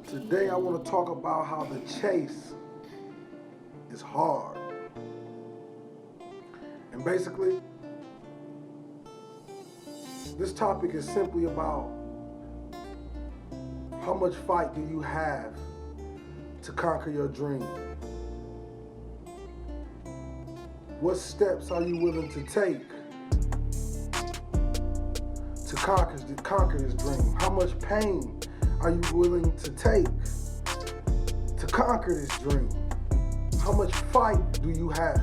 Today I want to talk about how the chase is hard. And basically, this topic is simply about how much fight do you have to conquer your dream? What steps are you willing to take to conquer this dream? How much pain are you willing to take to conquer this dream? How much fight do you have?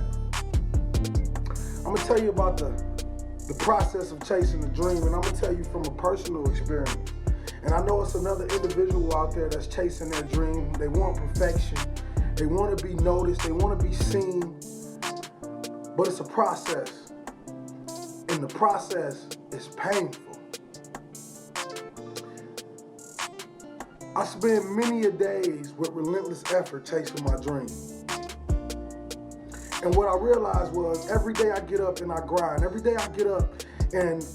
I'm gonna tell you about the process of chasing a dream, and I'm gonna tell you from a personal experience. And I know it's another individual out there that's chasing their dream. They want perfection. They want to be noticed. They want to be seen. But it's a process. And the process is painful. I spend many a days with relentless effort chasing my dream. And what I realized was every day I get up and I grind. Every day I get up and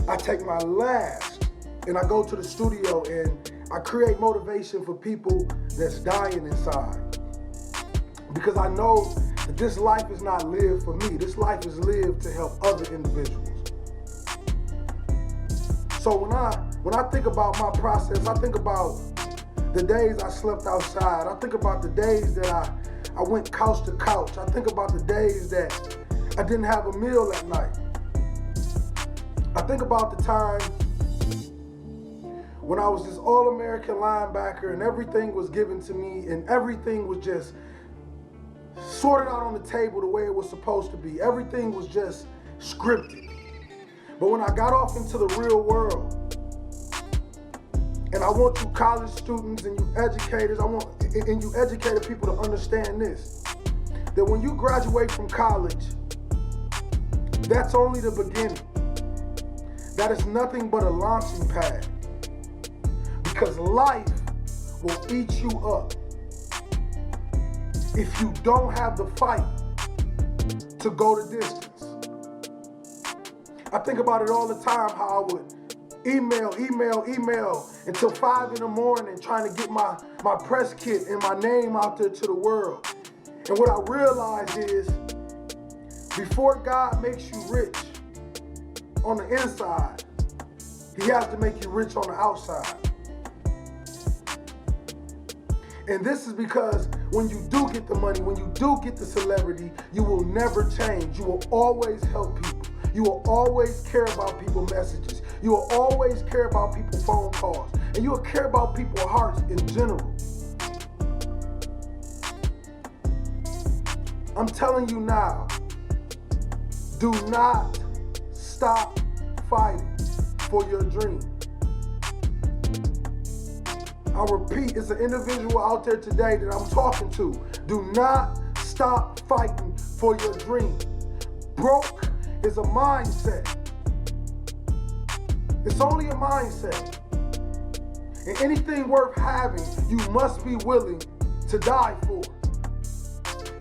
I take my last and I go to the studio and I create motivation for people that's dying inside. Because I know that this life is not lived for me. This life is lived to help other individuals. So when I think about my process, I think about the days I slept outside. I think about the days that I went couch to couch. I think about the days that I didn't have a meal at night. I think about the time when I was this All-American linebacker and everything was given to me and everything was just sorted out on the table the way it was supposed to be. Everything was just scripted. But when I got off into the real world, and I want you college students and you educators, and you educated people to understand this, that when you graduate from college, that's only the beginning. That is nothing but a launching pad. Because life will eat you up if you don't have the fight to go the distance. I think about it all the time, how I would email until 5 in the morning trying to get my press kit and my name out there to the world. And what I realized is, before God makes you rich on the inside, He has to make you rich on the outside. And this is because when you do get the money, when you do get the celebrity, you will never change. You will always help people. You will always care about people's messages. You will always care about people's phone calls. And you will care about people's hearts in general. I'm telling you now, do not stop fighting for your dream. I repeat, it's an individual out there today that I'm talking to. Do not stop fighting for your dream. Broke is a mindset. It's only a mindset. And anything worth having, you must be willing to die for.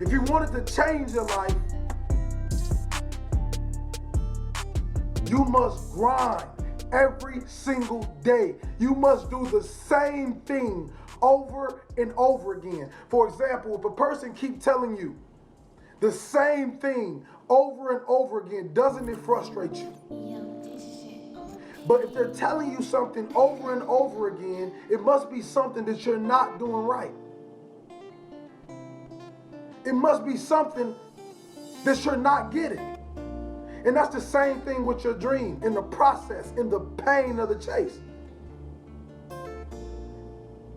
If you wanted to change your life, you must grind every single day. You must do the same thing over and over again. For example, if a person keeps telling you the same thing over and over again, doesn't it frustrate you? But if they're telling you something over and over again, it must be something that you're not doing right. It must be something that you're not getting. And that's the same thing with your dream, in the process, in the pain of the chase.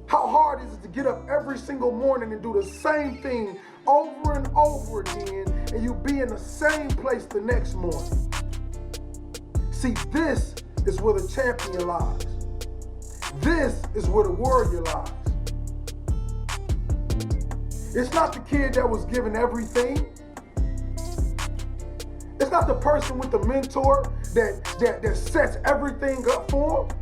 How hard is it to get up every single morning and do the same thing over and over again, and you be in the same place the next morning? See, this is where the champion lies. This is where the warrior lies. It's not the kid that was given everything. It's not the person with the mentor that sets everything up for him.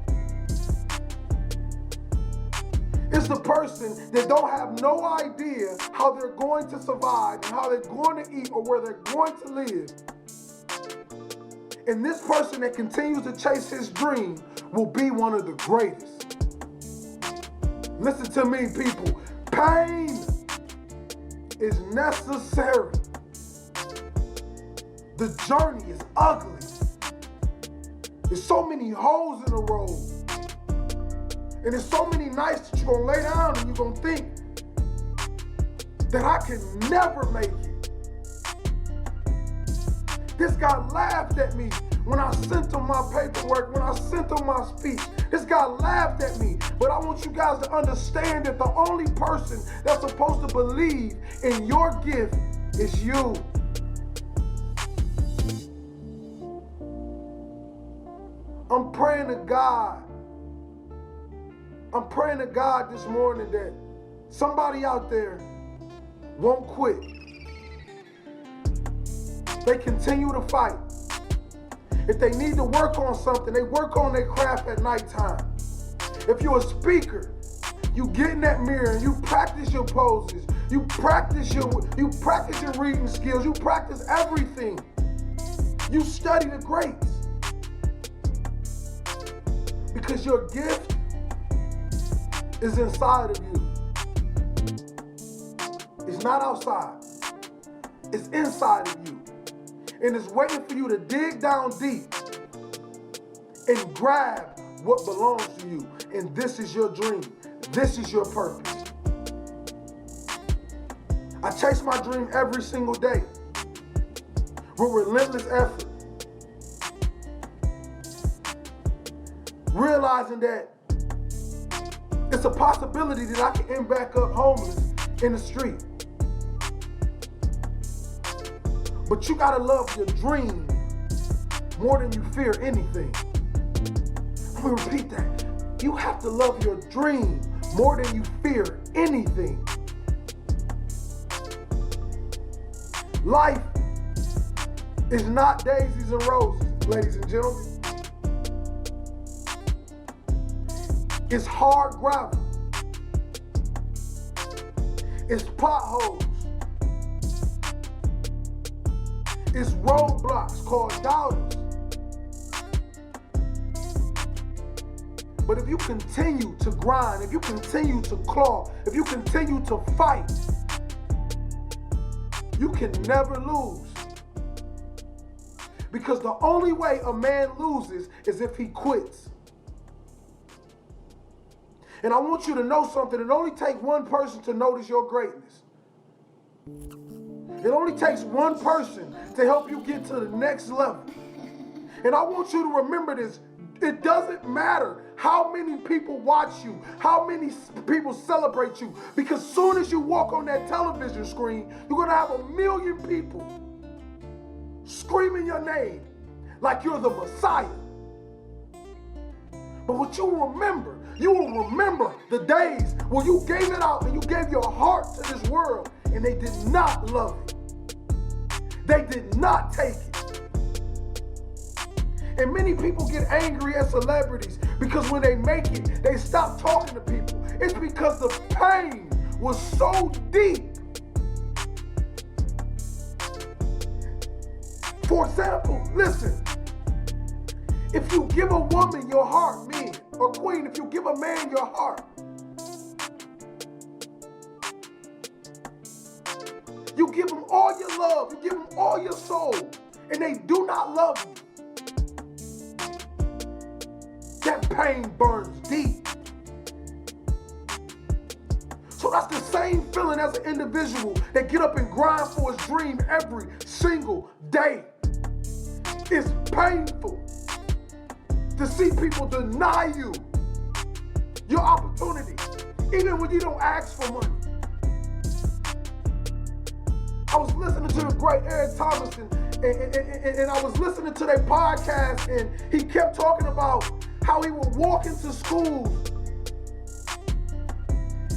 It's the person that don't have no idea how they're going to survive and how they're going to eat or where they're going to live. And this person that continues to chase his dream will be one of the greatest. Listen to me, people. Pain is necessary. The journey is ugly. There's so many holes in the road. And there's so many nights that you're gonna lay down and you're gonna think that I can never make it. This guy laughed at me when I sent him my paperwork, when I sent him my speech. This guy laughed at me. But I want you guys to understand that the only person that's supposed to believe in your gift is you. I'm praying to God. I'm praying to God this morning that somebody out there won't quit. They continue to fight. If they need to work on something, they work on their craft at nighttime. If you're a speaker, you get in that mirror and you practice your poses. You practice your reading skills. You practice everything. You study the greats. Because your gift is inside of you. It's not outside. It's inside of you. And it's waiting for you to dig down deep and grab what belongs to you. And this is your dream. This is your purpose. I chase my dream every single day with relentless effort. Realizing that it's a possibility that I can end back up homeless in the street. But you gotta love your dream more than you fear anything. I'm gonna repeat that. You have to love your dream more than you fear anything. Life is not daisies and roses, ladies and gentlemen. It's hard gravel. It's potholes. It's roadblocks called doubters. But if you continue to grind, if you continue to claw, if you continue to fight, you can never lose. Because the only way a man loses is if he quits. And I want you to know something. It only takes one person to notice your greatness. It only takes one person to help you get to the next level. And I want you to remember this. It doesn't matter how many people watch you, how many people celebrate you, because soon as you walk on that television screen, you're going to have 1 million people screaming your name like you're the Messiah. But what you will remember the days where you gave it out and you gave your heart to this world and they did not love it. They did not take it. And many people get angry at celebrities because when they make it, they stop talking to people. It's because the pain was so deep. For example, listen, if you give a woman your heart, men, or queen, if you give a man your heart, you give them all your love, you give them all your soul, and they do not love you, that pain burns deep. So that's the same feeling as an individual that get up and grind for his dream every single day. It's painful to see people deny you your opportunity, even when you don't ask for money. I was listening to the great Eric Thomason, and I was listening to their podcast, and he kept talking about how he would walk into schools,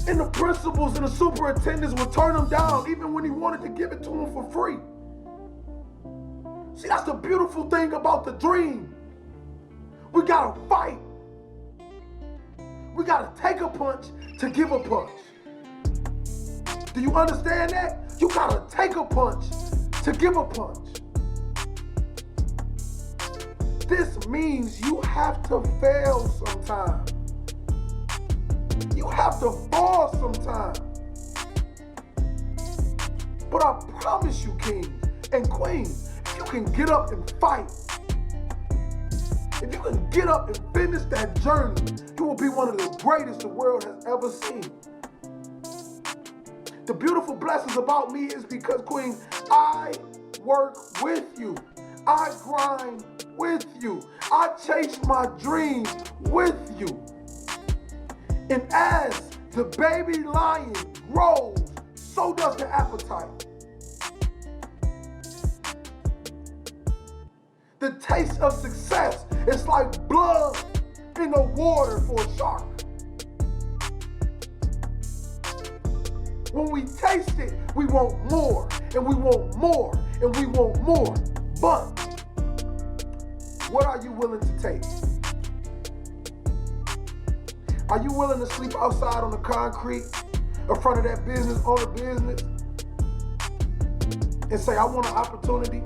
and the principals and the superintendents would turn him down, even when he wanted to give it to him for free. See, that's the beautiful thing about the dream. We gotta fight. We gotta take a punch to give a punch. Do you understand that? You gotta take a punch to give a punch. This means you have to fail sometime. You have have to fall sometimes. But I promise you, kings and queens, if you can get up and fight, if you can get up and finish that journey, you will be one of the greatest the world has ever seen. The beautiful blessings about me is because, queen, I work with you. I grind with you. I chase my dreams with you. And as the baby lion grows, so does the appetite. The taste of success is like blood in the water for a shark. When we taste it, we want more, and we want more, and we want more. But what are you willing to take? Are you willing to sleep outside on the concrete in front of that business owner business and say, I want an opportunity?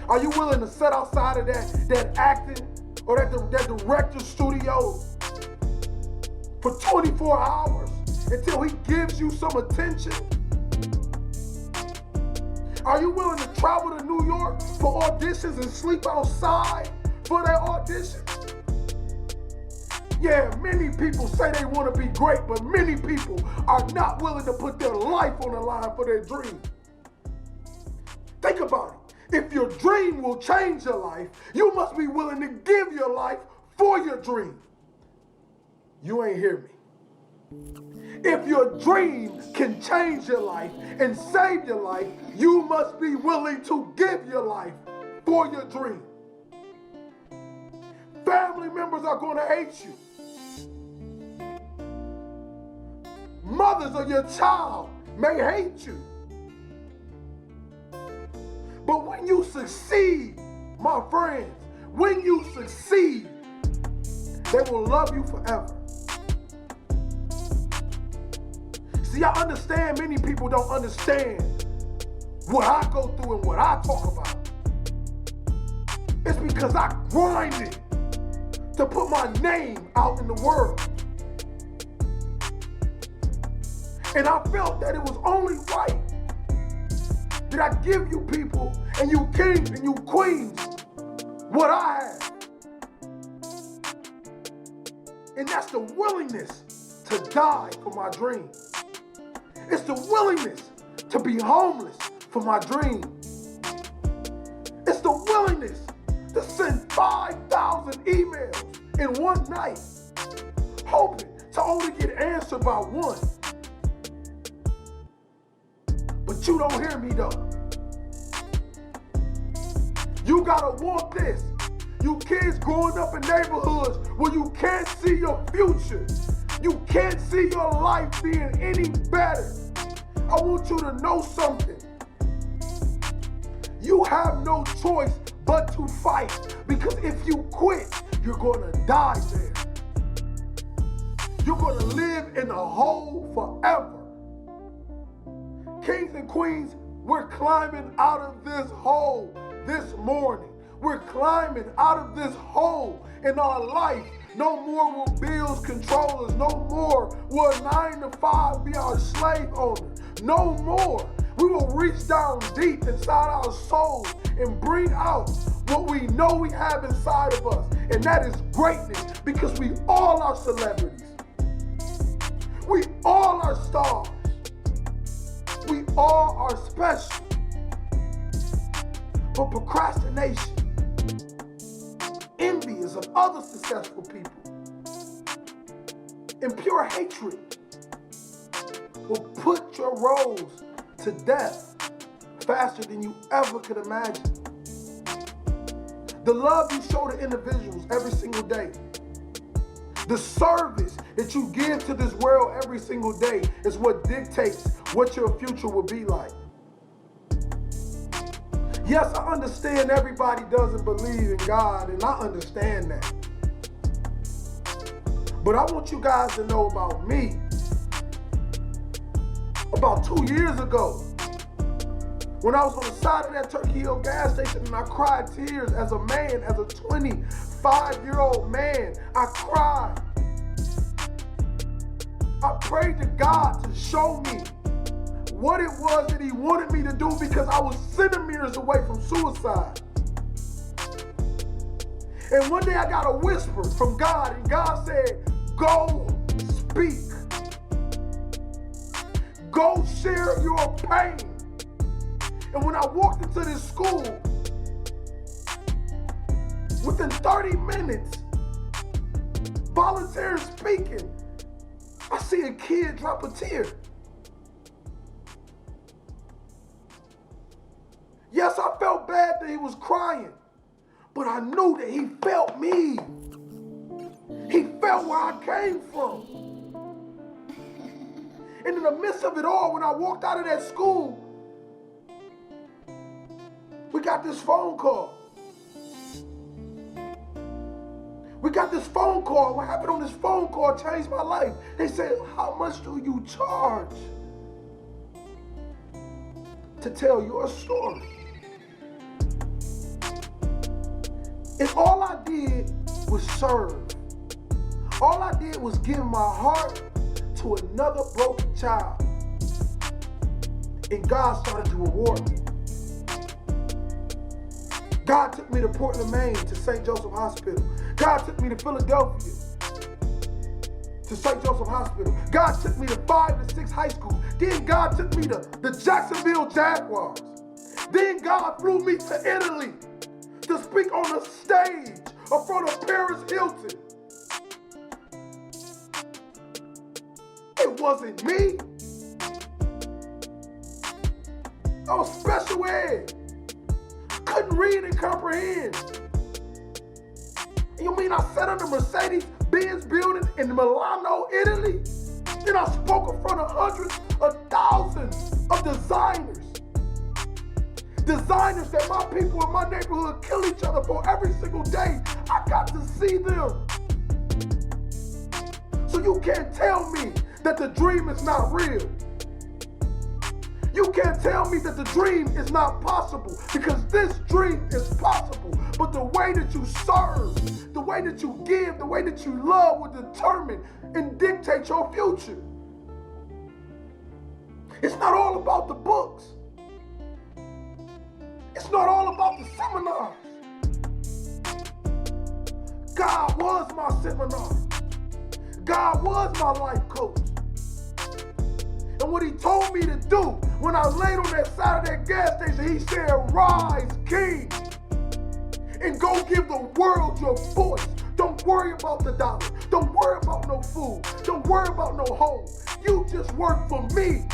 Are you willing to sit outside of that acting or that director's studio for 24 hours until he gives you some attention? Are you willing to travel to New York for auditions and sleep outside for that audition? Yeah, many people say they want to be great, but many people are not willing to put their life on the line for their dream. Think about it. If your dream will change your life, you must be willing to give your life for your dream. You ain't hear me. If your dream can change your life and save your life, you must be willing to give your life for your dream. Family members are going to hate you. Mothers of your child may hate you. But when you succeed, my friends, when you succeed, they will love you forever. See, I understand many people don't understand what I go through and what I talk about. It's because I grinded to put my name out in the world. And I felt that it was only right that I give you people and you kings and you queens what I have. And that's the willingness to die for my dream. It's the willingness to be homeless for my dream. It's the willingness to send 5,000 emails in one night, hoping to only get answered by one. But you don't hear me though. You gotta want this. You kids growing up in neighborhoods where you can't see your future. You can't see your life being any better. I want you to know something. You have no choice but to fight, because if you quit, you're gonna die there. You're gonna live in a hole forever. Kings and queens, we're climbing out of this hole this morning. We're climbing out of this hole in our life. No more will bills control us. No more will 9 to 5 be our slave owner. No more. We will reach down deep inside our souls and bring out what we know we have inside of us. And that is greatness, because we all are celebrities. We all are stars. We all are special. But procrastination, envious of other successful people, and pure hatred will put your roles to death faster than you ever could imagine. The love you show to individuals every single day, the service that you give to this world every single day is what dictates what your future will be like. Yes, I understand everybody doesn't believe in God, and I understand that. But I want you guys to know about me. About 2 years ago, when I was on the side of that Turkey Hill gas station and I cried tears as a man, as a 25-year-old man, I cried. I prayed to God to show me what it was that he wanted me to do, because I was centimeters away from suicide. And one day I got a whisper from God, and God said, go speak. Go share your pain. And when I walked into this school, within 30 minutes, volunteering speaking, I see a kid drop a tear. Yes, I felt bad that he was crying, but I knew that he felt me. He felt where I came from. And in the midst of it all, when I walked out of that school, we got this phone call. What happened on this phone call changed my life. They said, how much do you charge to tell your story? And all I did was serve. All I did was give my heart to another broken child. And God started to reward me. God took me to Portland, Maine, to St. Joseph Hospital. God took me to Philadelphia, to St. Joseph Hospital. God took me to 5 to 6 high schools. Then God took me to the Jacksonville Jaguars. Then God flew me to Italy to speak on a stage in front of Paris Hilton. It wasn't me. I was special ed. Couldn't read and comprehend. You mean I sat in the Mercedes-Benz building in Milano, Italy? Then I spoke in front of hundreds of thousands of designers. Designers that my people in my neighborhood kill each other for every single day. I got to see them. So you can't tell me that the dream is not real. You can't tell me that the dream is not possible, because this dream is possible. But the way that you serve, the way that you give, the way that you love will determine and dictate your future. It's not all about the books. It's not all about the seminars. God was my seminar. God was my life coach. And what he told me to do when I laid on that side of that gas station, he said, rise, king, and go give the world your voice. Don't worry about the dollar. Don't worry about no food. Don't worry about no home. You just work for me,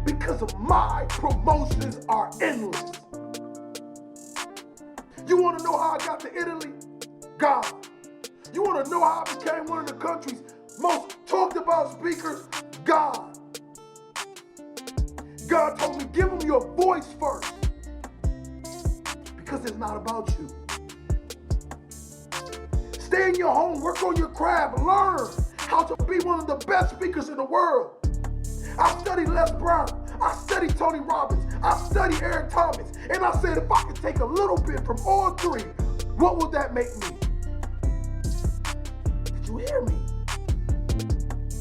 because of my promotions are endless. You want to know how I got to Italy? God. You want to know how I became one of the country's most talked about speakers? God. God told me, give them your voice first, because it's not about you. Stay in your home, work on your craft, learn how to be one of the best speakers in the world. I studied Les Brown, I studied Tony Robbins, I studied Eric Thomas, and I said, if I could take a little bit from all three, what would that make me? Did you hear me?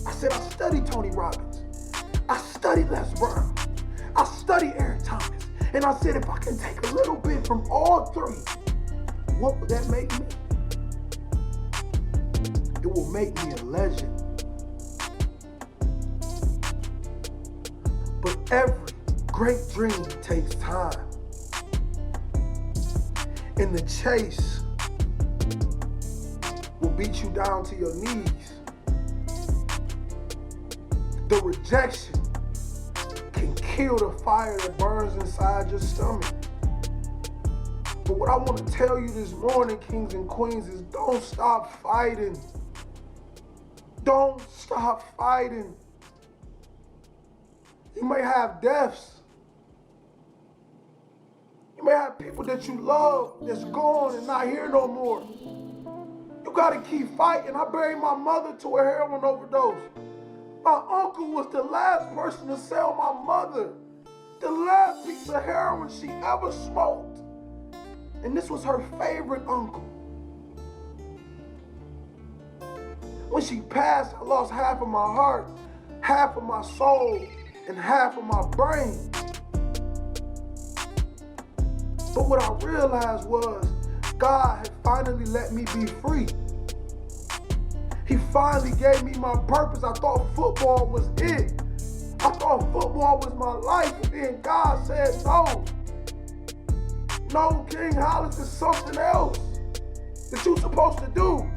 I said, I studied Tony Robbins, I studied Les Brown, I studied Eric Thomas, and I said, if I can take a little bit from all three, what would that make me? It will make me a legend. But every great dream takes time. And the chase will beat you down to your knees. The rejection can kill the fire that burns inside your stomach. But what I want to tell you this morning, kings and queens, is don't stop fighting. Don't stop fighting. You may have deaths. You may have people that you love that's gone and not here no more. You gotta keep fighting. I buried my mother to a heroin overdose. My uncle was the last person to sell my mother the last piece of heroin she ever smoked. And this was her favorite uncle. When she passed, I lost half of my heart. half of my soul and half of my brain. But what I realized was God had finally let me be free. He finally gave me my purpose. I thought football was it. I thought football was my life, and then God said, no. No, King Hollis is something else that you're supposed to do.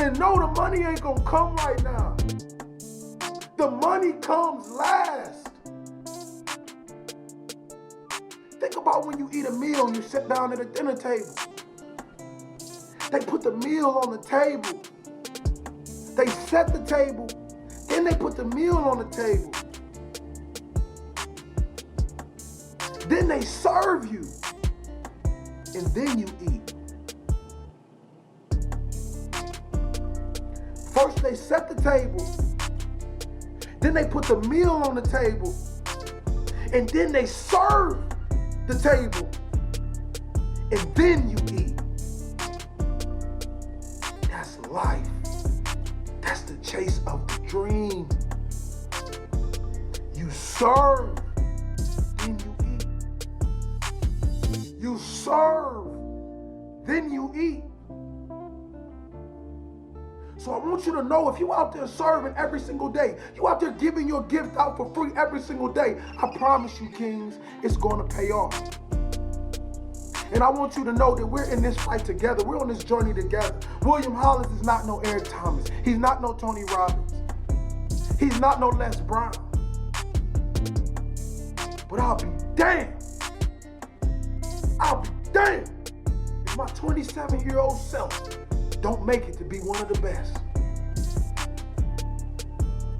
And no, the money ain't gonna come right now. The money comes last. Think about when you eat a meal and you sit down at a dinner table. They put the meal on the table. They set the table, then they put the meal on the table. Then they serve you, and then you eat. First they set the table, then they put the meal on the table, and then they serve the table, and then you eat. That's life. That's the chase of the dream. You serve, then you eat. You serve, then you eat. So I want you to know, if you out there serving every single day, you out there giving your gift out for free every single day, I promise you, kings, it's going to pay off. And I want you to know that we're in this fight together. We're on this journey together. William Hollis is not no Eric Thomas. He's not no Tony Robbins. He's not no Les Brown. But I'll be damned. I'll be damned if my 27-year-old self don't make it to be one of the best.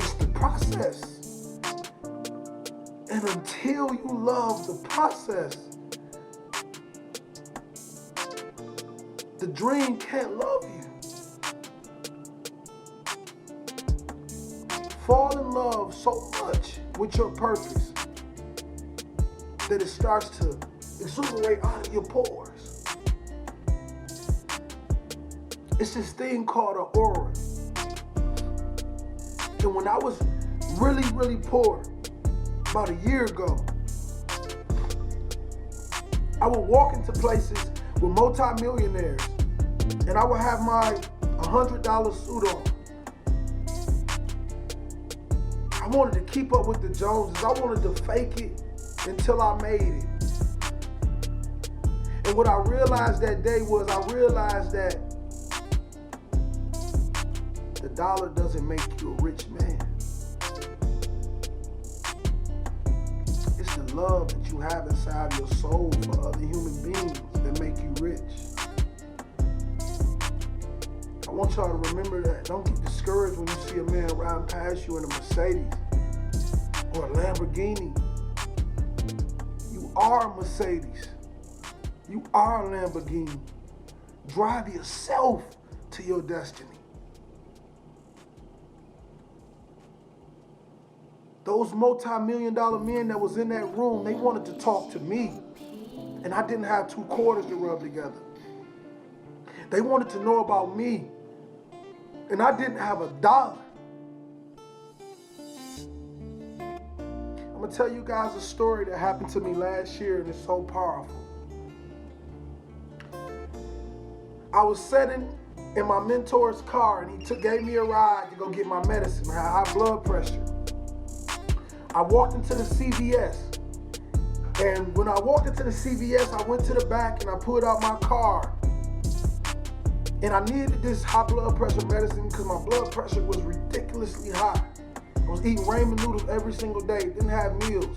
It's the process. And until you love the process, the dream can't love you. Fall in love so much with your purpose that it starts to exuberate out of your pores. It's this thing called an aura. And when I was really, really poor, about a year ago, I would walk into places with multi-millionaires, and I would have my $100 suit on. I wanted to keep up with the Joneses. I wanted to fake it until I made it. And what I realized that day was, I realized that the dollar doesn't make you a rich man. It's the love that you have inside your soul for other human beings that make you rich. I want y'all to remember that. Don't get discouraged when you see a man riding past you in a Mercedes or a Lamborghini. You are a Mercedes. You are a Lamborghini. Drive yourself to your destiny. Those multi-million-dollar men that was in that room, they wanted to talk to me. And I didn't have 2 quarters to rub together. They wanted to know about me. And I didn't have $1. I'm going to tell you guys a story that happened to me last year, and it's so powerful. I was sitting in my mentor's car, and he gave me a ride to go get my medicine. I had high blood pressure. I walked into the CVS, and when I walked into the CVS, I went to the back and I pulled out my card. And I needed this high blood pressure medicine because my blood pressure was ridiculously high. I was eating ramen noodles every single day, didn't have meals.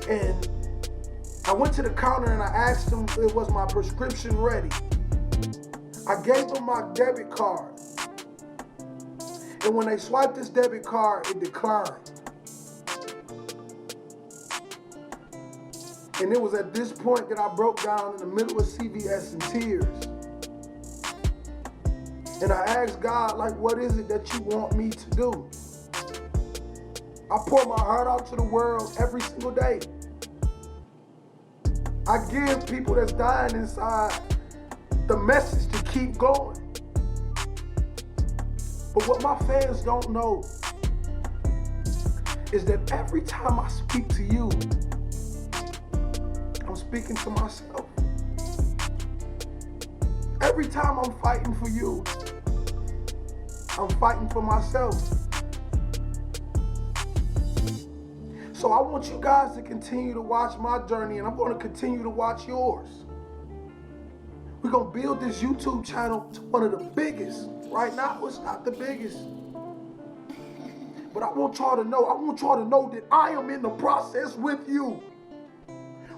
And I went to the counter and I asked him if it was my prescription ready. I gave them my debit card. And when they swiped this debit card, it declined. And it was at this point that I broke down in the middle of CVS in tears. And I asked God, like, what is it that you want me to do? I pour my heart out to the world every single day. I give people that's dying inside the message to keep going. But what my fans don't know is that every time I speak to you, I'm speaking to myself. Every time I'm fighting for you, I'm fighting for myself. So I want you guys to continue to watch my journey, and I'm going to continue to watch yours. We're going to build this YouTube channel to one of the biggest. Right now, it's not the biggest. But I want y'all to know that I am in the process with you.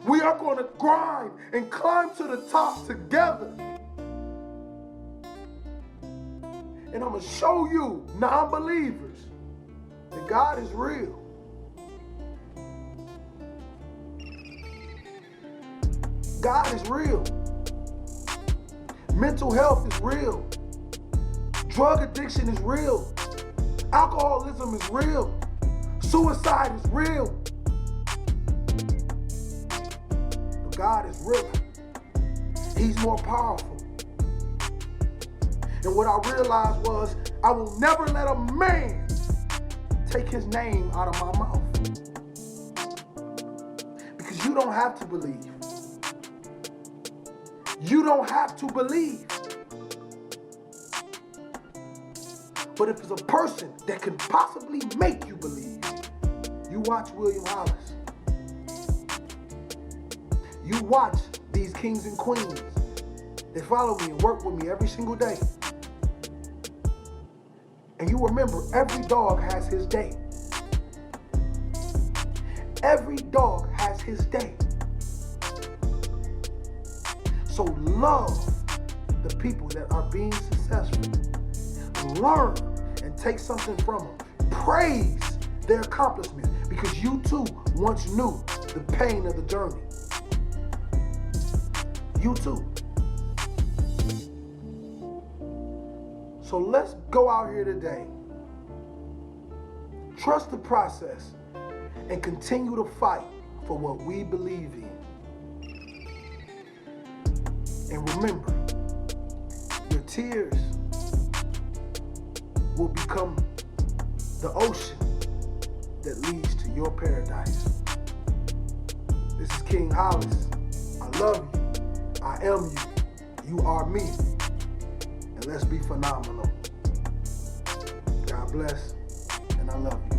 We are going to grind and climb to the top together. And I'm going to show you, non-believers, that God is real. God is real. Mental health is real. Drug addiction is real. Alcoholism is real. Suicide is real. But God is real. He's more powerful. And what I realized was, I will never let a man take his name out of my mouth. Because you don't have to believe. You don't have to believe. But if it's a person that can possibly make you believe, you watch William Hollis. You watch these kings and queens. They follow me and work with me every single day. And you remember, every dog has his day. Every dog has his day. So love the people that are being successful. Learn and take something from them. Praise their accomplishments, because you too once knew the pain of the journey. You too. So let's go out here today. Trust the process and continue to fight for what we believe in. And remember, your tears will become the ocean that leads to your paradise. This is King Hollis. I love you. I am you. You are me. And let's be phenomenal. God bless, and I love you.